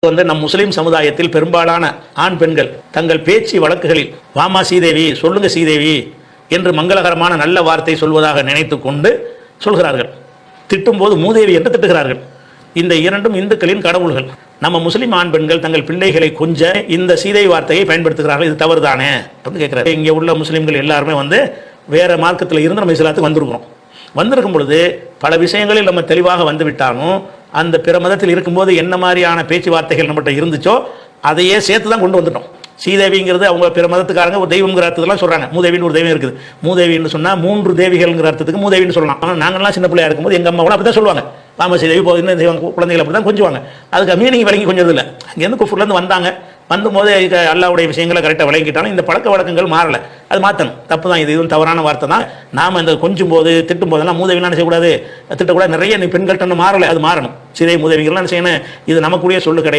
நம் முஸ்லிம் சமுதாயத்தில் பெரும்பாலான ஆண் பெண்கள் தங்கள் பேச்சு வழக்குகளில் வாமா சீதேவி, சொல்லுங்க சீதேவி என்று மங்களகரமான நல்ல வார்த்தை சொல்வதாக நினைத்து கொண்டு சொல்கிறார்கள். திட்டும்போது மூதேவி என்று திட்டுகிறார்கள். இந்த இரண்டும் இந்துக்களின் கடவுள்கள். நம்ம முஸ்லிம் ஆண் பெண்கள் தங்கள் பிள்ளைகளை கொஞ்ச இந்த சீதேவி வார்த்தையை பயன்படுத்துகிறார்கள். இது தவறுதானே அப்படின்னு கேட்கிறார். இங்கே உள்ள முஸ்லிம்கள் எல்லாருமே வேற மார்க்கத்தில் இருந்து நம்ம இஸ்லாத்துக்கு வந்திருக்கும் பொழுது பல விஷயங்களில் நம்ம தெளிவாக வந்துவிட்டாலும் அந்த பிற மதத்தில் இருக்கும்போது என்ன மாதிரியான பேச்சுவார்த்தைகள் நம்மகிட்ட இருந்துச்சோ அதையே சேர்த்து தான் கொண்டு வந்துட்டோம். சீதேவிங்கிறது அவங்க பிற மதத்துக்காரங்க ஒரு தெய்வங்கிற அர்த்தத்தெல்லாம் சொல்கிறாங்க. மூதேவின்னு ஒரு தெய்வம் இருக்குது. மூதேவின்னு சொன்னால் 3 தேவிகள்ங்கிற அர்த்தத்துக்கு மூதேவின்னு சொல்லலாம். ஆனால் நாங்கள்லாம் சின்ன பிள்ளையா இருக்கும்போது எங்கள் அம்மாவும் அப்படி தான் சொல்லுவாங்க. வாம சீதேவி இன்னும் தெய்வம் குழந்தைகள் அப்படி தான் கொஞ்சுவாங்க. அதுக்கு மீனிங் விளங்கி கொஞ்சம் இல்லை. அங்கேருந்து குஃபுர்லேருந்து வந்தாங்க. வந்தபோது அல்லாவுடைய விஷயங்களை கரெக்டாக விளங்கிட்டாலும் இந்த பழக்க வழக்கங்கள் மாறலை. அது மாற்றணும். தப்பு தான். இதுவும் தவறான வார்த்தை தான். நாம் இந்த கொஞ்சம் போது திட்டும் போதெல்லாம் மூதேவிலாம் செய்யக்கூடாது, திட்டக்கூடாது. நிறைய பெண்கள்கிட்ட மாறலை. அது மாறணும். சீதை மூதேவிகள்லாம் செய்யணும். இது நமக்குரிய சொல்லு கிடையாது.